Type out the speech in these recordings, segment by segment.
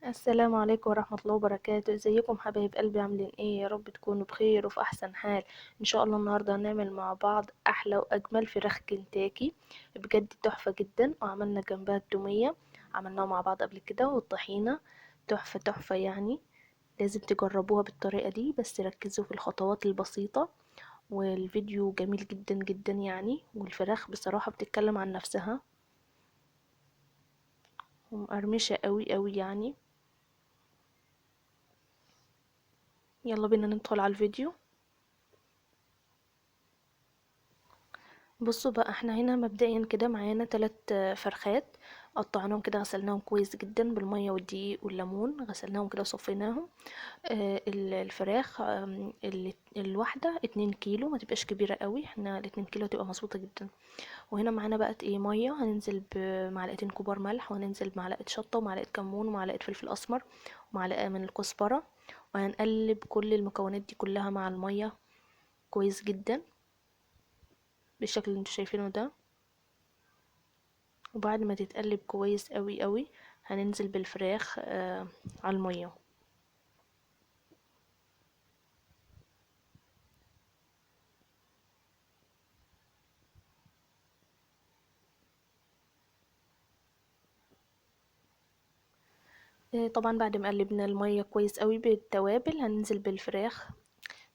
السلام عليكم ورحمة الله وبركاته. ازيكم حبايب قلبي؟ عاملين ايه؟ يا رب تكونوا بخير وفي احسن حال ان شاء الله. النهاردة هنعمل مع بعض احلى واجمل فراخ كنتاكي، بجد تحفة جدا. وعملنا جنبها التومية، عملناها مع بعض قبل كده، والطحينة تحفة تحفة يعني. لازم تجربوها بالطريقة دي، بس ركزوا في الخطوات البسيطة. والفيديو جميل جدا جدا يعني، والفراخ بصراحة بتتكلم عن نفسها ومقرمشة قوي قوي يعني. يلا بينا ندخل على الفيديو. بصوا بقى، احنا هنا مبدئيا كده معانا 3 فرخات، قطعناهم كده، غسلناهم كويس جدا بالمية والدقيق والليمون، غسلناهم كده وصفيناهم. الفراخ الواحدة 2 كيلو، ما تبقاش كبيرة قوي، احنا ال2 كيلو تبقى مظبوطة جدا. وهنا معانا بقى ايه، مية، هننزل بمعلقتين كبار ملح، وهننزل بمعلقة شطة ومعلقة كمون ومعلقة فلفل اسمر ومعلقة من الكزبرة. وهنقلب كل المكونات دي كلها مع المية كويس جدا بالشكل اللي انتوا شايفينه ده. وبعد ما تتقلب كويس قوي قوي، هننزل بالفراخ على المية. طبعا بعد ما قلبنا المية كويس قوي بالتوابل، هننزل بالفراخ.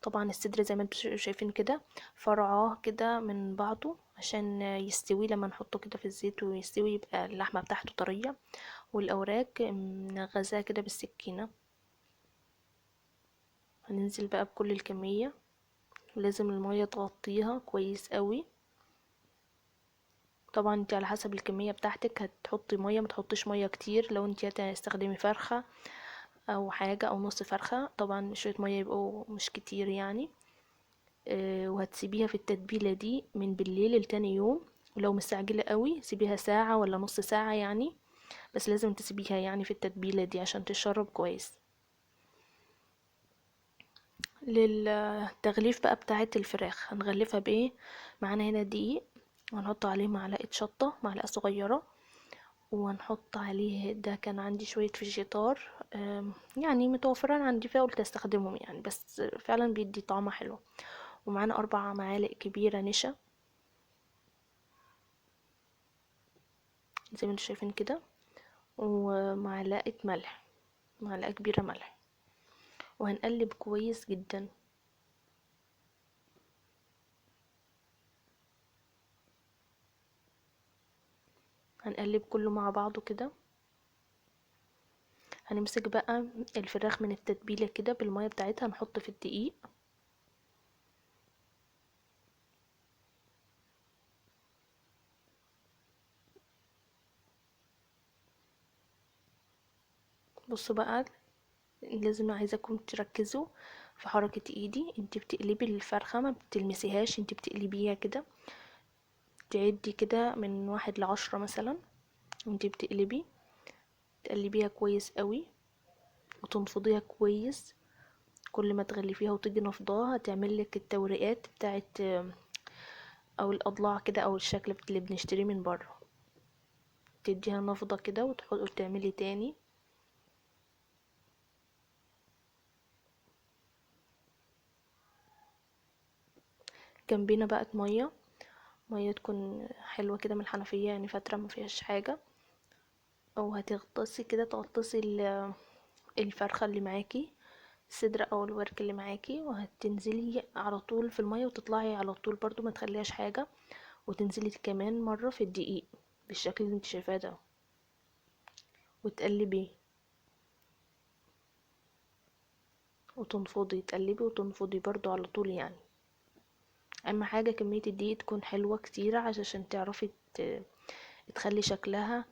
طبعا الصدر زي ما انتوا شايفين كده، فرعاه كده من بعضه عشان يستوي. لما نحطه كده في الزيت ويستوي، يبقى اللحمة بتاعته طرية. والاوراق نغزها كده بالسكينة. هننزل بقى بكل الكمية، ولازم المية تغطيها كويس قوي. طبعا انت على حسب الكمية بتاعتك هتحطي مية، ما تحطيش مية كتير. لو انت هتستخدمي فرخة او حاجة او نص فرخة، طبعا شوية مية يبقوا مش كتير يعني. وهتسيبيها في التتبيلة دي من بالليل لتاني يوم. ولو مستعجلة قوي سيبيها ساعة ولا نص ساعة يعني، بس لازم تسيبيها يعني في التتبيلة دي عشان تشرب كويس. للتغليف بقى بتاعة الفراخ هنغلفها بايه؟ معانا هنا دقيق، وهنحط عليه معلقة شطة، معلقة صغيرة. وهنحط عليه، ده كان عندي شوية فيجيتار يعني متوفرين عندي، فقلت استخدمهم يعني، بس فعلا بيدي طعمه حلو. ومعانا 4 معالق كبيرة نشا زي ما انتوا شايفين كده. ومعلقة ملح، معلقة كبيرة ملح. وهنقلب كويس جدا. هنقلب كله مع بعضه كده. هنمسك بقى الفراخ من التتبيلة كده بالمية بتاعتها، نحط في الدقيق. بصوا بقى، لازم عايزاكم تركزوا في حركة ايدي. انت بتقلبي الفرخة، ما بتلمسيهاش، انت بتقلبيها كده. تعدي كده من 1 ل10 مثلا، انت بتقلبي، تقلبيها كويس قوي وتنفضيها كويس. كل ما تغلفيها وتيجي نفضاها هتعملك التوريقات بتاعت او الاضلاع كده، او الشكل اللي بنشتريه من بره. تديها نفضة كده وتعملي تاني. جنبينا بقى مية، مية تكون حلوة كده من الحنفية يعني، فترة ما فيهاش حاجة. او هتغطسي كده، تغطسي الفرخة اللي معاكي، الصدر او الورك اللي معاكي، وهتنزلي على طول في المية وتطلعي على طول برضو، ما تخليهاش حاجة. وتنزلي كمان مرة في الدقيق بالشكل اللي انت شايفاه ده، وتقلبي وتنفضي، تقلبي وتنفضي برضو على طول يعني. اهم حاجة كمية الدقيق تكون حلوة كتيرة، عشان تعرفي تخلي شكلها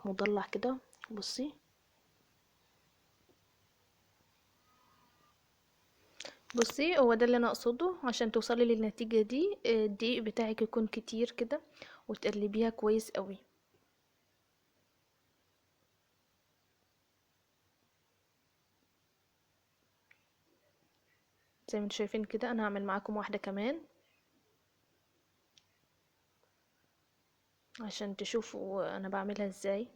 مضلع كده. بصي، بصي هو ده اللي انا اقصده. عشان توصلي للنتيجة دي، الدقيق بتاعك يكون كتير كده، وتقلبيها كويس قوي. زي ما انتوا شايفين كده، انا هعمل معاكم واحدة كمان عشان تشوفوا انا بعملها ازاي.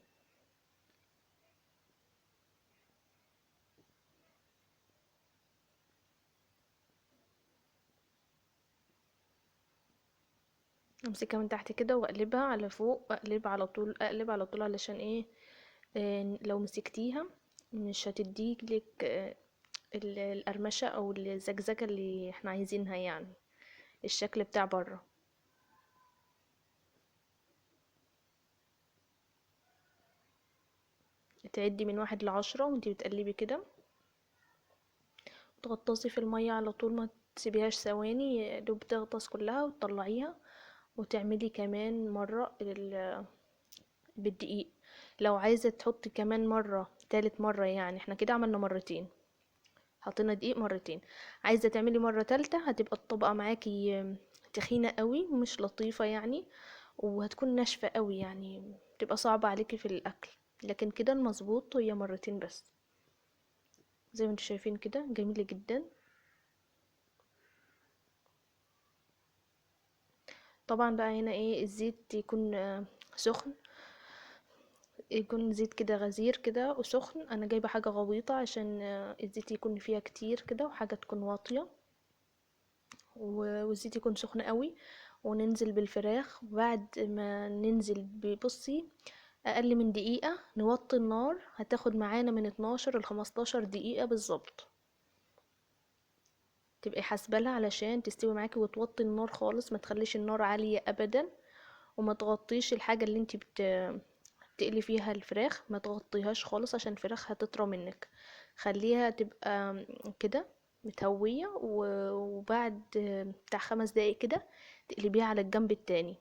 امسكها من تحت كده واقلبها على فوق، اقلب على طول، اقلب على طول، علشان ايه؟ لو مسكتيها مش هتديك لك القرمشة او الزجزجة اللي احنا عايزينها يعني، الشكل بتاع بره. تعدي من 1 ل10 وانتي بتقلبي كده، تغطسي في المية على طول، ما تسيبيهاش ثواني، يا دوب تغطس كلها وتطلعيها. وتعملي كمان مرة بالدقيق. لو عايزة تحطي كمان مرة، تالت مرة يعني، احنا كده عملنا مرتين، حطينا دقيق مرتين. عايزة تعملي مرة تالتة، هتبقى الطبقة معاكي تخينة قوي ومش لطيفة يعني، وهتكون ناشفة قوي يعني، تبقى صعبة عليكي في الأكل. لكن كده المظبوط هي مرتين بس، زي ما انتوا شايفين كده جميلة جدا. طبعا بقى هنا ايه، الزيت يكون سخن، يكون زيت كده غزير كده وسخن. انا جايبه حاجه غويطه عشان الزيت يكون فيها كتير كده، وحاجه تكون واطيه، والزيت يكون سخن قوي. وننزل بالفراخ، وبعد ما ننزل ببصي اقل من دقيقه نوطي النار، هتاخد معانا من 12 ل 15 دقيقه بالظبط. تبقي حاسبالها علشان تستوي معاكي، وتوطي النار خالص، ما تخليش النار عاليه ابدا. وما تغطيش الحاجه اللي انت تقلي فيها الفراخ، ما تغطيهاش خالص عشان الفراخ هتطرى منك. خليها تبقى كده متهوية، وبعد بتاع 5 دقايق كده تقلبيها على الجنب التاني.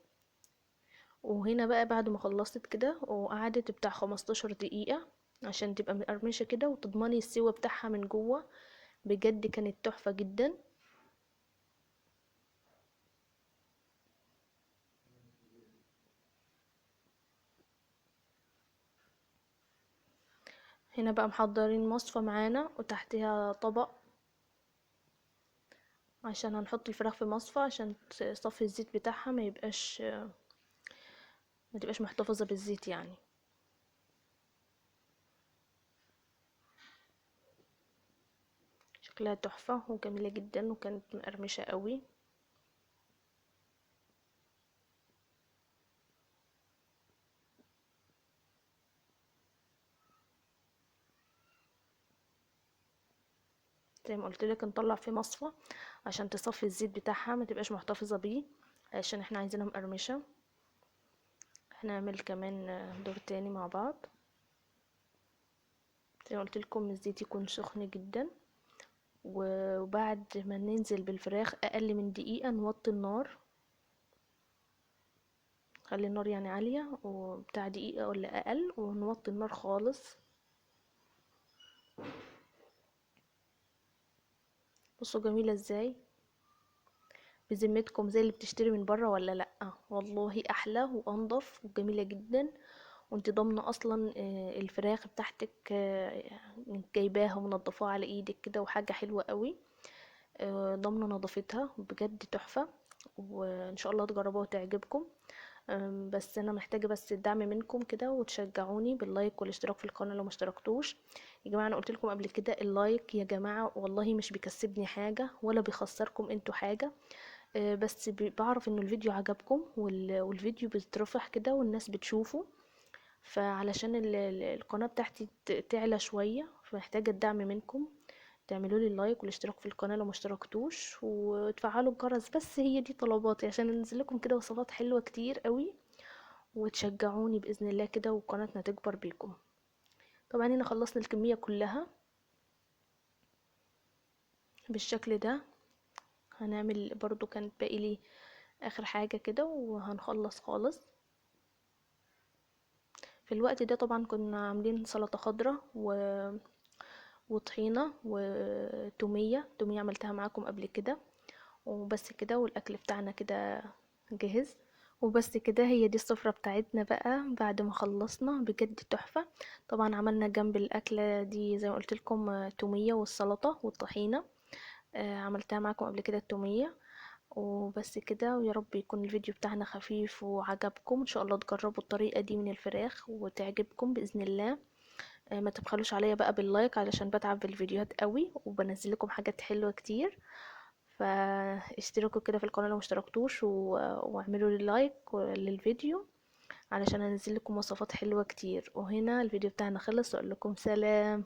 وهنا بقى بعد ما خلصت كده وقعدت بتاع 15 دقيقة عشان تبقى مقرمشة كده، وتضمني السوا بتاعها من جوه. بجد كانت تحفة جدا. هنا بقى محضرين مصفى معانا وتحتها طبق، عشان هنحط الفراخ في مصفى عشان تصفي الزيت بتاعها، ما تبقاش محتفظة بالزيت يعني. شكلها تحفة وجميلة جدا، وكانت مقرمشة قوي. زي ما قلت لك نطلع في مصفى عشان تصفي الزيت بتاعها، ما تبقاش محتفظة بيه، عشان احنا عايزينها مقرمشة. هنعمل كمان دور تاني مع بعض. زي ما قلت لكم الزيت يكون سخن جدا، وبعد ما ننزل بالفراخ اقل من دقيقة نوطي النار، خلي النار يعني عالية، وبتاع دقيقة ولا اقل، ونوطي النار خالص. بصوا جميلة ازاي، بذمتكم زي اللي بتشتري من بره ولا لأ؟ والله احلى وانضف وجميلة جدا. وانت ضامنة اصلا الفراخ بتاعتك جايباها ومنضفاها على ايدك كده، وحاجة حلوة قوي. ضامنة نظافتها بجد تحفة، وان شاء الله تجربوها وتعجبكم. بس انا محتاجة بس الدعم منكم كده، وتشجعوني باللايك والاشتراك في القناة لو مشتركتوش. يا جماعة انا قلت لكم قبل كده، اللايك يا جماعة والله مش بيكسبني حاجة ولا بيخسركم انتوا حاجة. بس بعرف ان الفيديو عجبكم، والفيديو بيترفع كده والناس بتشوفه. فعلشان القناة بتاعتي تعلى شوية، فمحتاجة الدعم منكم. تعملوا لي اللايك والاشتراك في القناة لو مشتركتوش، وتفعلوا الجرس. بس هي دي طلباتي عشان انزل لكم كده وصفات حلوة كتير قوي، وتشجعوني بإذن الله كده، وقناتنا تكبر بيكم. طبعا هنا خلصنا الكمية كلها بالشكل ده. هنعمل برضو، كانت باقي لي اخر حاجة كده وهنخلص خالص. في الوقت ده طبعا كنا عاملين سلطة خضراء وطحينة وتومية عملتها معاكم قبل كده. وبس كده، والاكل بتاعنا كده جاهز. وبس كده، هي دي السفرة بتاعتنا بقى بعد ما خلصنا، بجد تحفة. طبعا عملنا جنب الأكلة دي زي ما قلت لكم تومية والسلطة والطحينة. عملتها معاكم قبل كده التومية. وبس كده، ويا رب يكون الفيديو بتاعنا خفيف وعجبكم. ان شاء الله تجربوا الطريقة دي من الفراخ وتعجبكم بإذن الله. ما تبخلوش عليا بقى باللايك، علشان بتعب في الفيديوهات قوي وبنزل لكم حاجات حلوة كتير. فاشتركوا كده في القناة لو مشتركتوش واعملوا لي لايك للفيديو علشان انزل لكم وصفات حلوة كتير. وهنا الفيديو بتاعنا خلص، اقول لكم سلام.